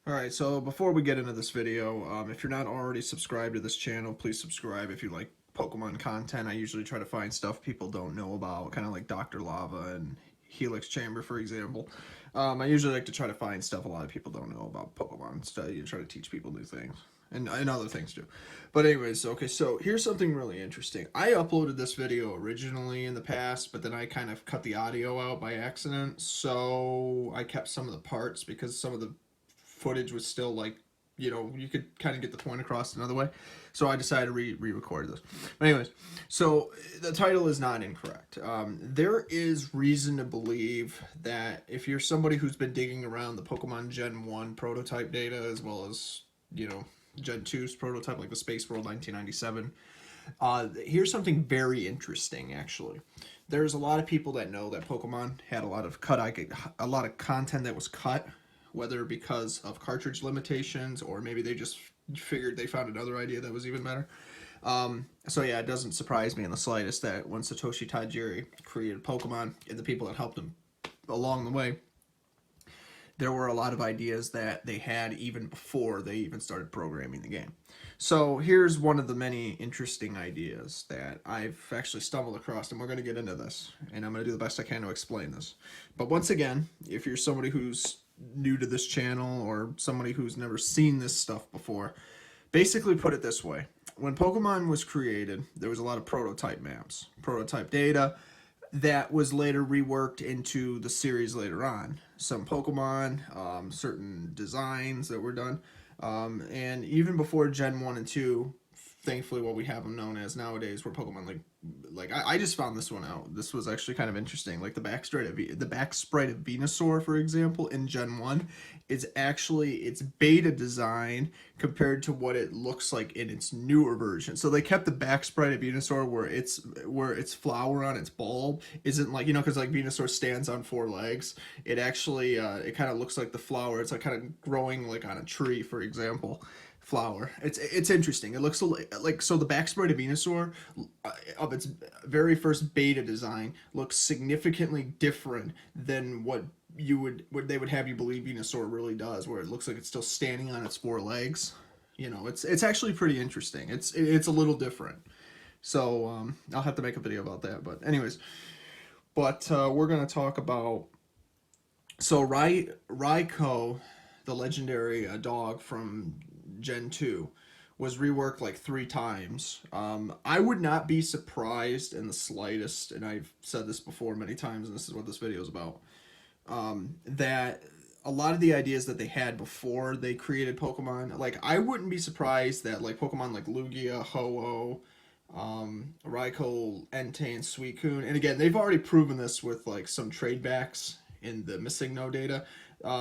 Alright, so before we get into this video, if you're not already subscribed to this channel, please subscribe if you like Pokemon content. I usually try to find stuff people don't know about, kind of like Dr. Lava and Helix Chamber, for example. I usually like to try to find stuff a lot of people don't know about Pokemon, study and try to teach people new things. And other things too. But anyways, okay, so here's something really interesting. I uploaded this video originally in the past, but then I kind of cut the audio out by accident, so I kept some of the parts because some of the footage was still like, you could kind of get the point across another way. So I decided to re-record this. But anyways, so the title is not incorrect. There is reason to believe that if you're somebody who's been digging around the Pokemon Gen 1 prototype data, as well as, Gen 2's prototype, like the Space World 1997, here's something very interesting, actually. There's a lot of people that know that Pokemon had a lot of content that was cut, whether because of cartridge limitations or maybe they just figured they found another idea that was even better. So yeah, it doesn't surprise me in the slightest that when Satoshi Tajiri created Pokemon and the people that helped him along the way, there were a lot of ideas that they had even before they even started programming the game. So here's one of the many interesting ideas that I've actually stumbled across, and we're going to get into this, and I'm going to do the best I can to explain this. But once again, if you're somebody who's new to this channel or somebody who's never seen this stuff before, basically put it this way. When Pokemon was created, there was a lot of prototype maps, prototype data, that was later reworked into the series later on. Some Pokemon, certain designs that were done, and even before Gen 1 and 2, thankfully what we have them known as nowadays were Pokemon I just found this one out. This was actually kind of interesting. Like the back sprite of Venusaur, for example, in Gen 1 is actually its beta design compared to what it looks like in its newer version. So they kept the back sprite of Venusaur where its flower on its bulb isn't like, because like Venusaur stands on four legs. It actually it kind of looks like the flower. It's like kind of growing like on a tree, for example. Flower. It's interesting. It looks like so the back sprite of Venusaur of its very first beta design looks significantly different than what they would have you believe Venusaur really does, where it looks like it's still standing on its four legs. It's actually pretty interesting. It's a little different. So I'll have to make a video about that. But anyways, we're gonna talk about Raikou, the legendary dog from Gen 2, was reworked like 3 times. I would not be surprised in the slightest, and I've said this before many times, and this is what this video is about, that a lot of the ideas that they had before they created Pokemon, like I wouldn't be surprised that like Pokemon like Lugia, Ho-Oh, Raikou, Entei, and Suicune, and again, they've already proven this with like some trade backs in the missing no data.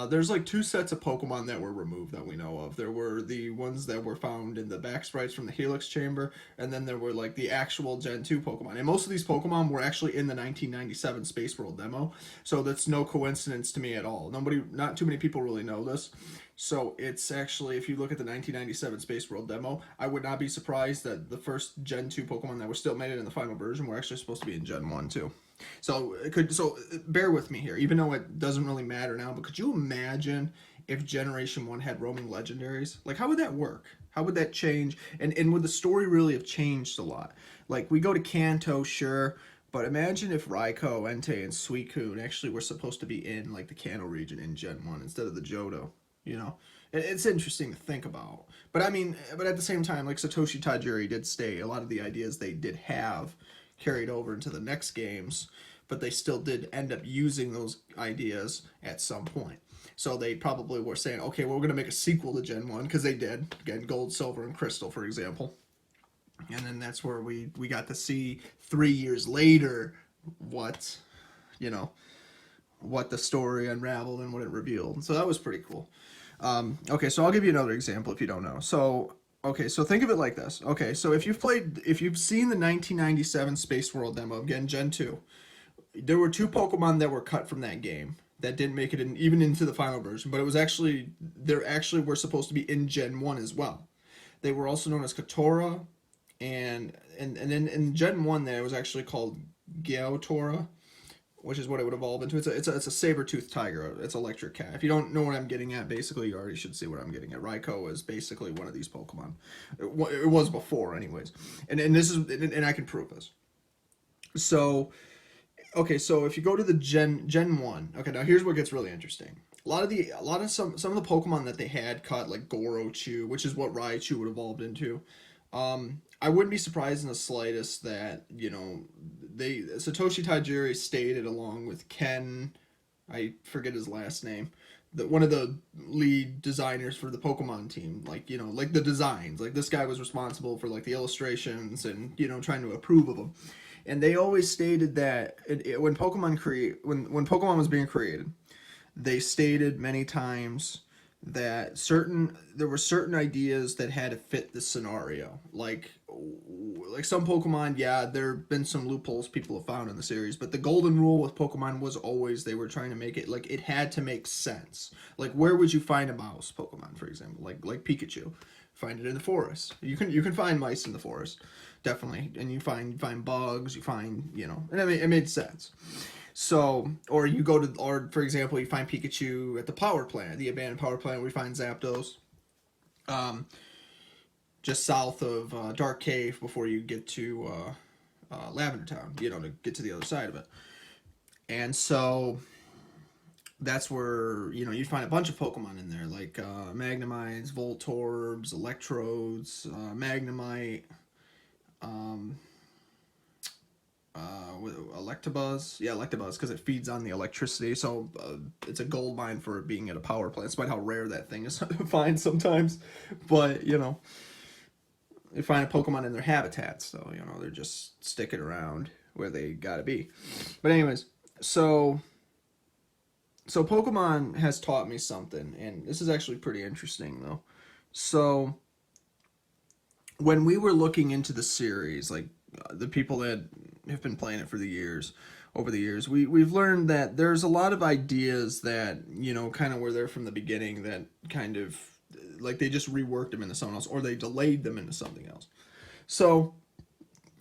There's like 2 sets of Pokemon that were removed that we know of. There were the ones that were found in the back sprites from the Helix Chamber, and then there were like the actual Gen 2 Pokemon. And most of these Pokemon were actually in the 1997 Space World demo, so that's no coincidence to me at all. Not too many people really know this. So it's actually, if you look at the 1997 Space World demo, I would not be surprised that the first Gen 2 Pokemon that were still made it in the final version were actually supposed to be in Gen 1 too. So bear with me here, even though it doesn't really matter now, but could you imagine if Generation 1 had roaming legendaries? Like, how would that work? How would that change? And would the story really have changed a lot? Like, we go to Kanto, sure, but imagine if Raikou, Entei, and Suicune actually were supposed to be in, like, the Kanto region in Gen 1 instead of the Johto, It's interesting to think about. But I mean, but at the same time, like Satoshi Tajiri did state, a lot of the ideas they did have carried over into the next games, but they still did end up using those ideas at some point. So they probably were saying, okay, well, we're going to make a sequel to Gen 1, because they did. Again, Gold, Silver, and Crystal, for example. And then that's where we got to see 3 years later what the story unraveled and what it revealed. So that was pretty cool. Okay, so I'll give you another example if you don't know. Okay, so think of it like this. Okay, so if you've seen the 1997 Space World demo, again, Gen 2, there were 2 Pokemon that were cut from that game that didn't make it even into the final version, but they actually were supposed to be in Gen 1 as well. They were also known as Kotora, and then in Gen 1 there was actually called Gorotora, which is what it would evolve into. It's a saber-toothed tiger. It's electric cat. If you don't know what I'm getting at, basically you already should see what I'm getting at. Raikou is basically one of these Pokemon. It was before, anyways, and this is, and I can prove this. So, okay, so if you go to the Gen 1, okay, now here's what gets really interesting. Some of the Pokemon that they had caught, like Gorochu, which is what Raichu would evolved into. I wouldn't be surprised in the slightest that, you know, Satoshi Tajiri stated, along with Ken, I forget his last name, one of the lead designers for the Pokemon team, like, you know, like the designs, like this guy was responsible for like the illustrations and, you know, trying to approve of them. And they always stated that when Pokemon was being created, they stated many times that there were certain ideas that had to fit the scenario. Like some Pokemon, yeah, there have been some loopholes people have found in the series, but the golden rule with Pokemon was always they were trying to make it like it had to make sense. Like, where would you find a mouse Pokemon, for example? Like Pikachu. Find it in the forest. You can find mice in the forest, definitely, and you find bugs. You find, you know, and it made sense. So, or for example, you find Pikachu at the power plant, the abandoned power plant. We find Zapdos, just south of Dark Cave before you get to Lavender Town. You know, to get to the other side of it. And so that's where, you know, you find a bunch of Pokemon in there, like Magnemites, Voltorbs, Electrodes, Magnemite, Electabuzz. Yeah, Electabuzz, because it feeds on the electricity, so it's a gold mine for it being at a power plant, despite how rare that thing is to find sometimes. But, you know, you find a Pokemon in their habitats, so, you know, they're just sticking around where they gotta be. But anyways, so Pokemon has taught me something, and this is actually pretty interesting, though. So when we were looking into the series, like the people that have been playing it for over the years, we've learned that there's a lot of ideas that, you know, kind of were there from the beginning that kind of, like, they just reworked them into something else, or they delayed them into something else. So,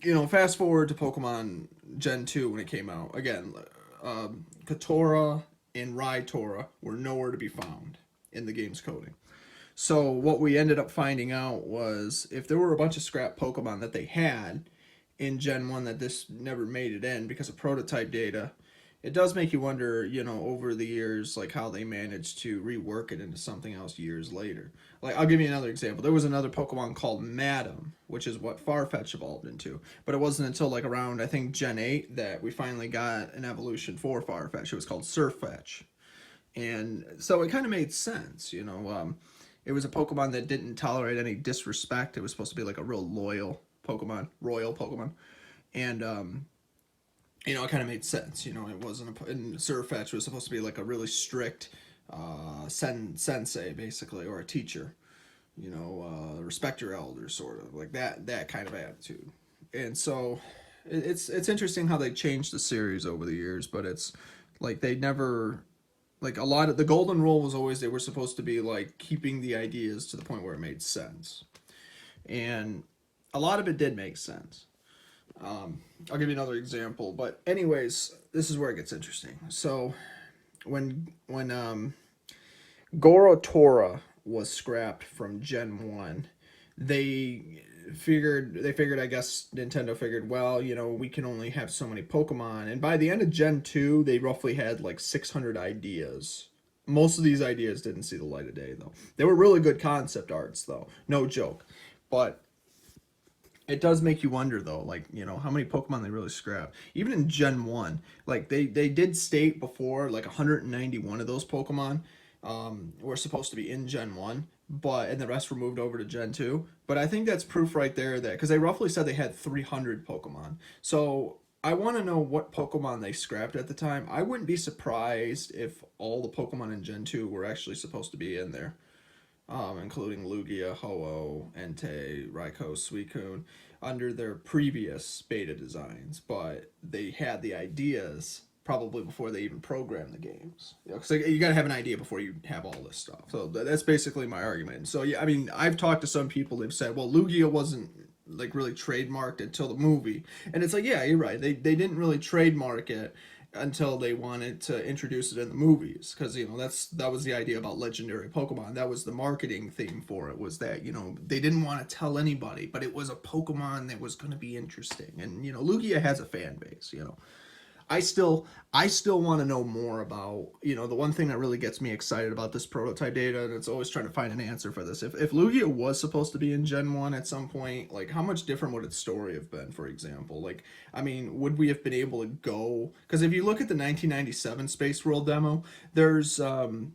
you know, fast forward to Pokemon Gen 2 when it came out. Again, Kotora and Raitora were nowhere to be found in the game's coding. So what we ended up finding out was, if there were a bunch of scrap Pokemon that they had in Gen 1 that this never made it in because of prototype data, it does make you wonder, you know, over the years, like, how they managed to rework it into something else years later. Like, I'll give you another example. There was another Pokemon called Madam, which is what Farfetch evolved into. But it wasn't until, like, around, I think, Gen 8 that we finally got an evolution for Farfetch. It was called Surfetch. And so it kind of made sense, you know. It was a Pokemon that didn't tolerate any disrespect. It was supposed to be, like, a real loyal Pokemon, royal Pokemon. And, you know, it kind of made sense. You know, it wasn't and Surfetch was supposed to be like a really strict sensei, basically, or a teacher. You know, respect your elders, sort of like that kind of attitude. And so it's interesting how they changed the series over the years, but it's like they never, like, a lot of the golden rule was always they were supposed to be like keeping the ideas to the point where it made sense, and a lot of it did make sense. I'll give you another example, but anyways, this is where it gets interesting. So when Gorotora was scrapped from Gen 1, they figured, I guess Nintendo figured, well, you know, we can only have so many Pokemon, and by the end of Gen 2, they roughly had like 600 ideas. Most of these ideas didn't see the light of day, though. They were really good concept arts, though, no joke, but it does make you wonder, though, like, you know, how many Pokemon they really scrapped. Even in Gen 1, like, they did state before, like, 191 of those Pokemon were supposed to be in Gen 1, and the rest were moved over to Gen 2. But I think that's proof right there that, because they roughly said they had 300 Pokemon. So I want to know what Pokemon they scrapped at the time. I wouldn't be surprised if all the Pokemon in Gen 2 were actually supposed to be in there. Including Lugia, Ho-Oh, Entei, Raikou, Suicune, under their previous beta designs, but they had the ideas probably before they even programmed the games. You know, 'cause you gotta have an idea before you have all this stuff. So that's basically my argument. So yeah, I mean, I've talked to some people, they've said, well, Lugia wasn't like really trademarked until the movie, and it's like, yeah, you're right. They didn't really trademark it until they wanted to introduce it in the movies, because you know that was the idea about legendary Pokemon. That was the marketing theme for it, was that, you know, they didn't want to tell anybody, but it was a Pokemon that was going to be interesting. And you know, Lugia has a fan base, you know. I still want to know more about, you know, the one thing that really gets me excited about this prototype data, and it's always trying to find an answer for this. If Lugia was supposed to be in Gen 1 at some point, like how much different would its story have been, for example? Like, I mean, would we have been able to go, because if you look at the 1997 Space World demo, there's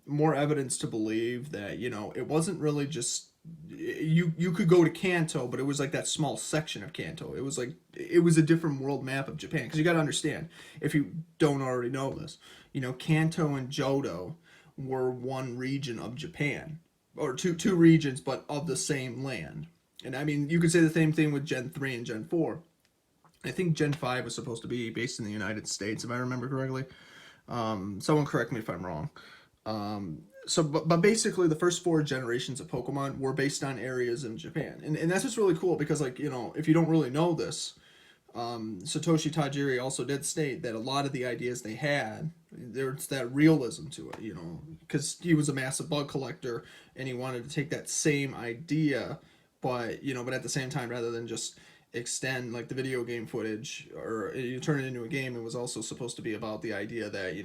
more evidence to believe that, you know, it wasn't really just, you could go to Kanto, but it was like that small section of Kanto. It was like, it was a different world map of Japan. Because you got to understand, if you don't already know this, you know, Kanto and Johto were one region of Japan, or two regions, but of the same land. And I mean, you could say the same thing with Gen 3 and Gen 4. I think Gen 5 was supposed to be based in the United States, if I remember correctly. Someone correct me if I'm wrong. But basically the first 4 generations of Pokemon were based on areas in Japan. And that's just really cool, because, like, you know, if you don't really know this, Satoshi Tajiri also did state that a lot of the ideas they had, there's that realism to it, you know, because he was a massive bug collector and he wanted to take that same idea, but, you know, but at the same time, rather than just extend like the video game footage or you turn it into a game, it was also supposed to be about the idea that,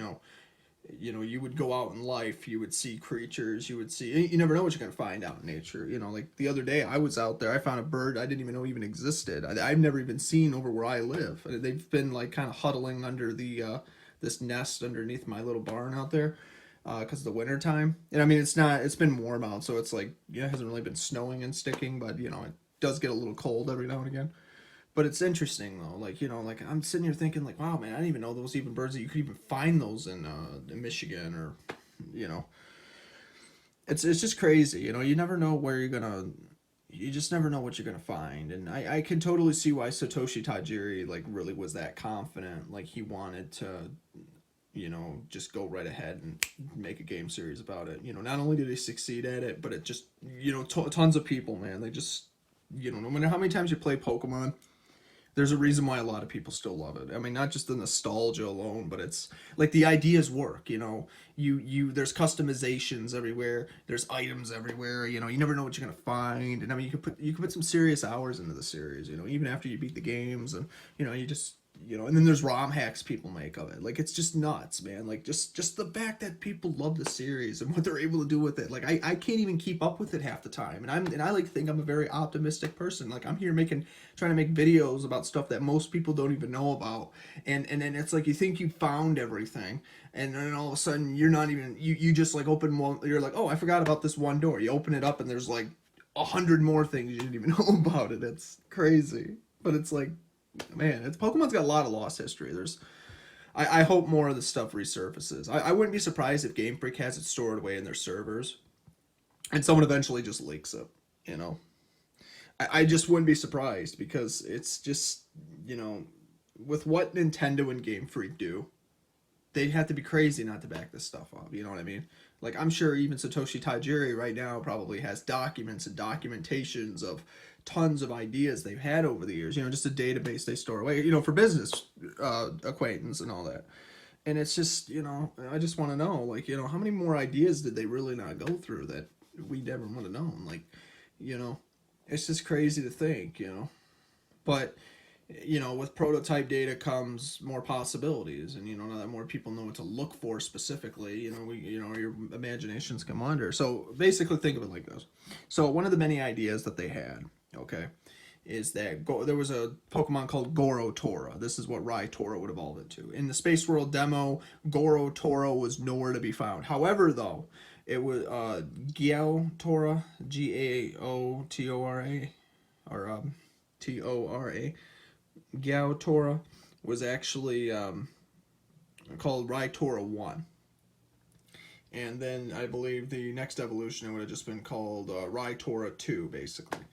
you would go out in life, you would see creatures, you never know what you're going to find out in nature. You know, like the other day I was out there, I found a bird I didn't even know even existed. I've never even seen over where I live. They've been like kind of huddling under the this nest underneath my little barn out there because of the winter time. And I mean, it's been warm out, so it's like, it hasn't really been snowing and sticking, but you know, it does get a little cold every now and again. But it's interesting though, like, you know, like I'm sitting here thinking like, wow, man, I didn't even know those even birds, that you could even find those in Michigan, or, you know, it's just crazy. You know, you never know where you just never know what you're gonna find. And I can totally see why Satoshi Tajiri like really was that confident. Like he wanted to, you know, just go right ahead and make a game series about it. You know, not only did he succeed at it, but it just, you know, tons of people, man, they just, you know, no matter how many times you play Pokemon, there's a reason why a lot of people still love it. I mean, not just the nostalgia alone, but it's like the ideas work, you know. There's customizations everywhere, there's items everywhere, you know, you never know what you're gonna find. And I mean, you could put some serious hours into the series, you know, even after you beat the games. And you know, and then there's ROM hacks people make of it. Like it's just nuts, man. Like just the fact that people love the series and what they're able to do with it. Like I can't even keep up with it half the time. And I like think I'm a very optimistic person. Like I'm here trying to make videos about stuff that most people don't even know about. And then it's like you think you found everything, and then all of a sudden you're not even, you just like open one, you're like, oh, I forgot about this one door. You open it up and there's like 100 more things you didn't even know about it. It's crazy. But it's like, man, Pokemon's got a lot of lost history. I hope more of this stuff resurfaces. I wouldn't be surprised if Game Freak has it stored away in their servers, and someone eventually just leaks it. You know, I just wouldn't be surprised, because it's just, you know, with what Nintendo and Game Freak do, they'd have to be crazy not to back this stuff up. You know what I mean? Like, I'm sure even Satoshi Tajiri right now probably has documents and documentations of tons of ideas they've had over the years. You know, just a database they store away, you know, for business acquaintance and all that. And it's just, you know, I just want to know, like, you know, how many more ideas did they really not go through that we never would have known? Like, you know, it's just crazy to think, you know. But you know, with prototype data comes more possibilities, and you know, now that more people know what to look for specifically, you know, your imaginations can wander. So basically, think of it like this. So one of the many ideas that they had, okay, is that there was a Pokemon called Gorotora. This is what Raitora would evolve into. In the Space World demo, Gorotora was nowhere to be found. However, though, it was Gaotora, Gaotora, or Tora. Gorotora was actually called Raitora 1. And then I believe the next evolution would have just been called Raitora 2, basically.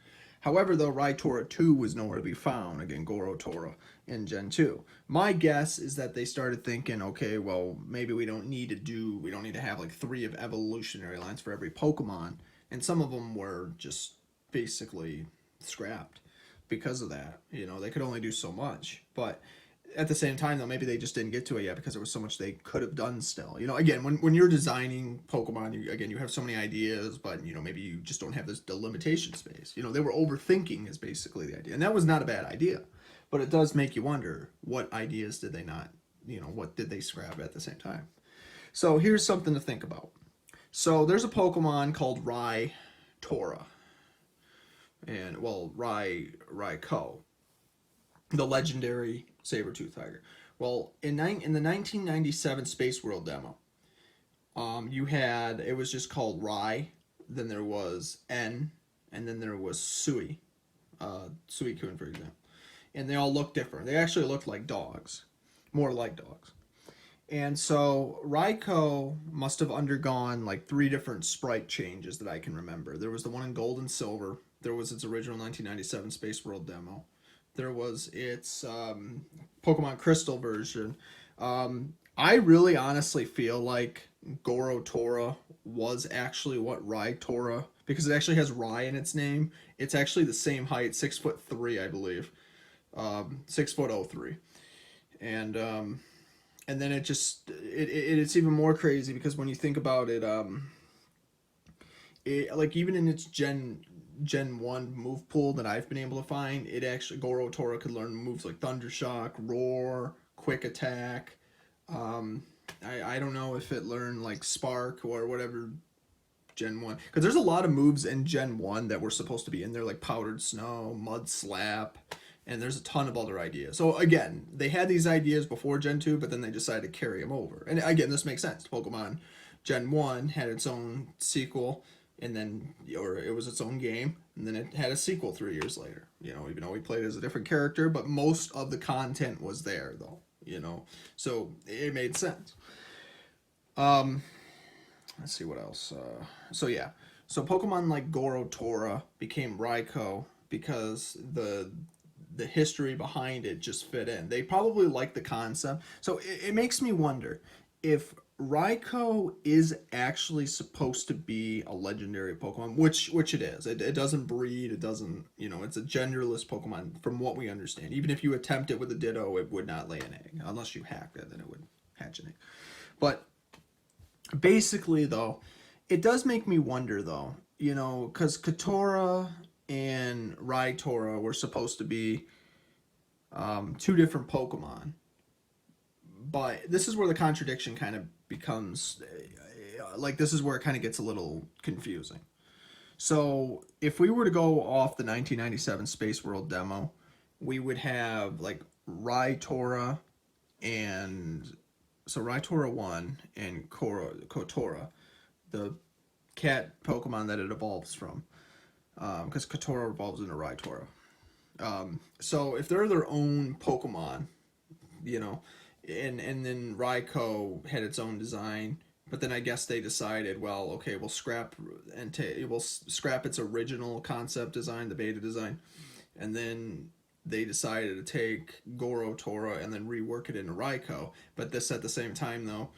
However, though, Raitora 2 was nowhere to be found, again, Gorotora, in Gen 2. My guess is that they started thinking, okay, well, maybe we don't need to have like 3 of evolutionary lines for every Pokemon. And some of them were just basically scrapped because of that. You know, they could only do so much. But at the same time, though, maybe they just didn't get to it yet because there was so much they could have done still. You know, again, when you're designing Pokemon, you have so many ideas, but, you know, maybe you just don't have the limitation space. You know, they were overthinking is basically the idea. And that was not a bad idea. But it does make you wonder, what ideas did they not, you know, what did they scrap at the same time? So here's something to think about. So there's a Pokemon called Raitora. And, well, Raikou, the legendary saber-tooth tiger. Well, in the 1997 Space World demo, it was just called Rai, then there was N, and then there was Sui, Sui-kun, for example. And they all looked different. They actually looked like dogs, more like dogs. And so Raikou must have undergone like 3 different sprite changes that I can remember. There was the one in Gold and Silver. There was its original 1997 Space World demo. There was its Pokemon Crystal version. I really honestly feel like Gorotora was actually what Raitora, because it actually has Rai in its name. It's actually the same height, 6'3", I believe, 6'03", and then it's even more crazy because when you think about it, like even in its Gen 1 move pool that I've been able to find, it actually, Gorotora could learn moves like Thunder Shock, Roar, Quick Attack. I don't know if it learned like Spark or whatever Gen 1. Because there's a lot of moves in Gen 1 that were supposed to be in there, like Powdered Snow, Mud Slap, and there's a ton of other ideas. So again, they had these ideas before Gen 2, but then they decided to carry them over. And again, this makes sense. Pokemon Gen 1 had its own sequel, and then, or it was its own game, and then it had a sequel 3 years later. You know, even though we played as a different character, but most of the content was there, though. You know, so it made sense. Let's see what else. So Pokemon like Gorotora became Raikou because the history behind it just fit in. They probably liked the concept. So it makes me wonder if Raikou is actually supposed to be a legendary Pokemon, which it is. It doesn't breed. It doesn't, you know, it's a genderless Pokemon from what we understand. Even if you attempt it with a Ditto, it would not lay an egg. Unless you hacked it, then it would hatch an egg. But basically, though, it does make me wonder, though, you know, because Kotora and Raitora were supposed to be 2 different Pokemon. But this is where the contradiction kind of becomes, like, this is where it kind of gets a little confusing. So if we were to go off the 1997 Space World demo, we would have, like, Raitora and, so Raitora 1 and Kotora, the cat Pokemon that it evolves from, because Kotora evolves into Raitora. So if they're their own Pokemon, you know, and then Raikou had its own design, but then I guess they decided, well, okay, we'll scrap its original concept design, the beta design, and then they decided to take Gorotora and then rework it into Raikou. But this at the same time, though,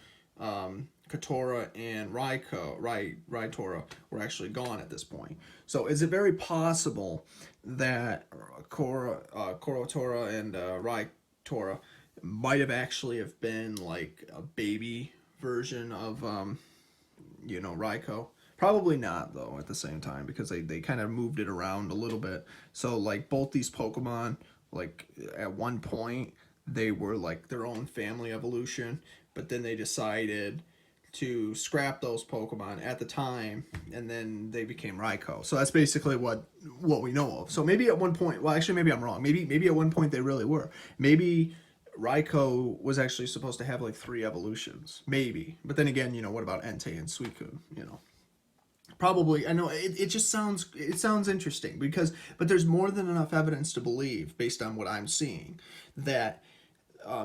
Kotora and Raitora were actually gone at this point. So is it very possible that Gorotora and Raitora might have actually have been like a baby version of you know, Raikou? Probably not, though, at the same time, because they kind of moved it around a little bit. So like both these Pokemon, like at one point they were like their own family evolution, but then they decided to scrap those Pokemon at the time, and then they became Raikou. So that's basically what we know of. So maybe at one point, well, actually maybe I'm wrong. Maybe at one point they really were. Maybe Raikou was actually supposed to have like 3 evolutions, maybe. But then again, you know, what about Entei and Suicune? You know, probably. I know it just sounds interesting but there's more than enough evidence to believe, based on what I'm seeing, that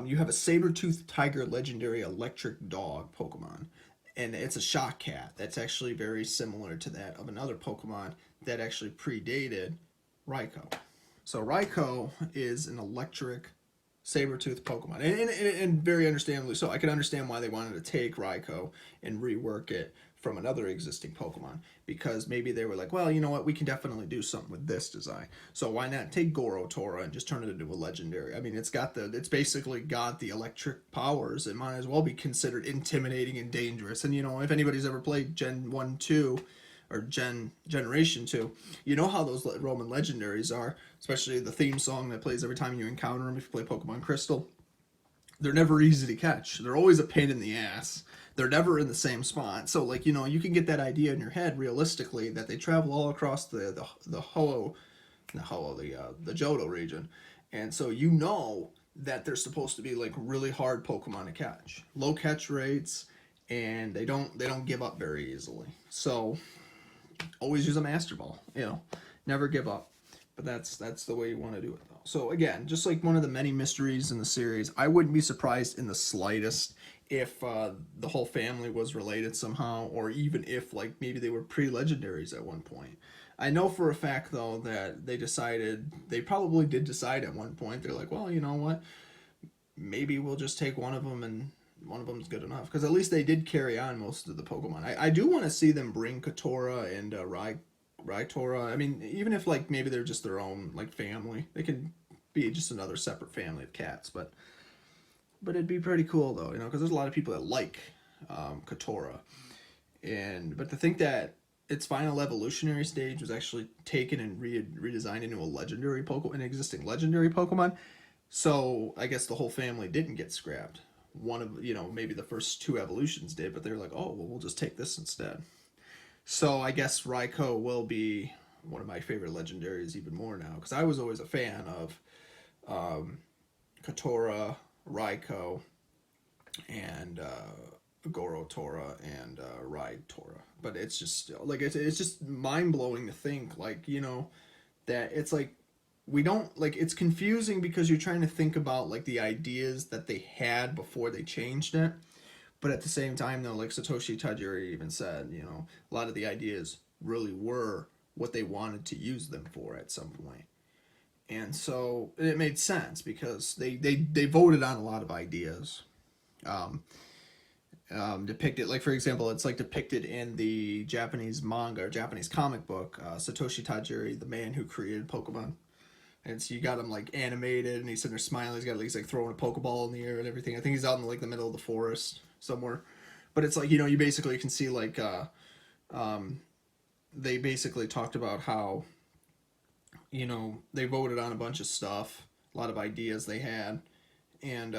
you have a saber-toothed tiger legendary electric dog Pokemon, and it's a shock cat that's actually very similar to that of another Pokemon that actually predated Raikou. So Raikou is an electric saber-toothed Pokemon, and very understandably so. I can understand why they wanted to take Raikou and rework it from another existing Pokemon, because maybe they were like, well, you know what, we can definitely do something with this design. So why not take Gorotora and just turn it into a legendary? I mean, it's basically got the electric powers. It might as well be considered intimidating and dangerous. And, you know, if anybody's ever played Gen 1, 2, or Generation 2, you know how those Roman legendaries are, especially the theme song that plays every time you encounter them if you play Pokemon Crystal. They're never easy to catch. They're always a pain in the ass. They're never in the same spot. So, like, you know, you can get that idea in your head realistically that they travel all across the Johto region. And so you know that they're supposed to be like really hard Pokemon to catch. Low catch rates, and they don't give up very easily. So always use a Master Ball, you know. Never give up. But that's the way you want to do it, though. So again, just like one of the many mysteries in the series, I wouldn't be surprised in the slightest if the whole family was related somehow, or even if like maybe they were pre-legendaries at one point. I know for a fact though that they probably did decide at one point, they're like, well, you know what, maybe we'll just take one of them, and one of them is good enough, because at least they did carry on most of the Pokemon. I do want to see them bring Kotora and Raitora. I mean, even if like maybe they're just their own like family, they can be just another separate family of cats, but it'd be pretty cool though, you know, because there's a lot of people that like Kotora, but to think that its final evolutionary stage was actually taken and redesigned into a legendary Pokemon, an existing legendary Pokemon, so I guess the whole family didn't get scrapped. One of, you know, maybe the first 2 evolutions did, but they're like, oh well, we'll just take this instead. So I guess Raikou will be one of my favorite legendaries even more now, because I was always a fan of Kotora, Raikou, and Gorotora and Raitora. But it's just like it's just mind blowing to think, like, you know, that it's like we don't like, it's confusing because you're trying to think about like the ideas that they had before they changed it. But at the same time, though, like Satoshi Tajiri even said, you know, a lot of the ideas really were what they wanted to use them for at some point. And so it made sense because they voted on a lot of ideas. Depicted, like, for example, it's like depicted in the Japanese manga or Japanese comic book, Satoshi Tajiri, the man who created Pokemon. And so you got him like animated, and he's sitting there smiling. He's like throwing a Pokeball in the air and everything. I think he's out in like the middle of the forest somewhere. But it's like, you know, you basically can see like they basically talked about how, you know, they voted on a bunch of stuff, a lot of ideas they had, and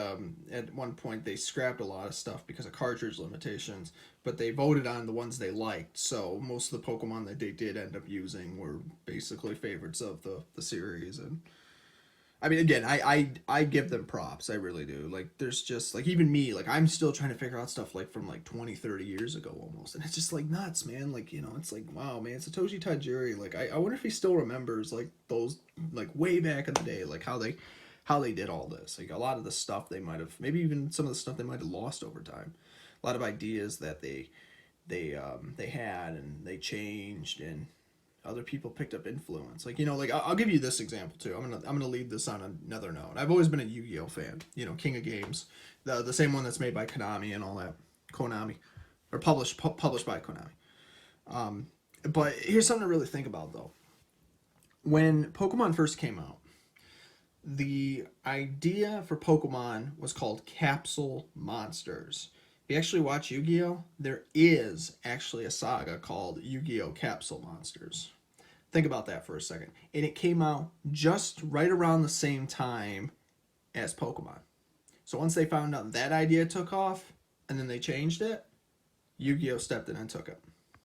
at one point they scrapped a lot of stuff because of cartridge limitations, but they voted on the ones they liked. So most of the Pokemon that they did end up using were basically favorites of the series. And I mean, again, I give them props. I really do. Like, there's just, like, even me, like, I'm still trying to figure out stuff, like, from, like, 20, 30 years ago almost. And it's just, like, nuts, man. Like, you know, it's like, wow, man, Satoshi Tajiri, like, I wonder if he still remembers, like, those, like, way back in the day, like, how they did all this. Like, a lot of the stuff they might have, maybe even some of the stuff they might have lost over time. A lot of ideas that they had and they changed, and other people picked up influence. Like, you know, like I'll give you this example too. I'm gonna leave this on another note. I've always been a Yu-Gi-Oh fan. You know, King of Games, the same one that's made by Konami and all that. Konami, or published by Konami. But here's something to really think about though. When Pokemon first came out, the idea for Pokemon was called Capsule Monsters. If you actually watch Yu-Gi-Oh, there is actually a saga called Yu-Gi-Oh! Capsule Monsters. Think about that for a second. And it came out just right around the same time as Pokemon. So once they found out that idea took off, and then they changed it, Yu-Gi-Oh! Stepped in and took it.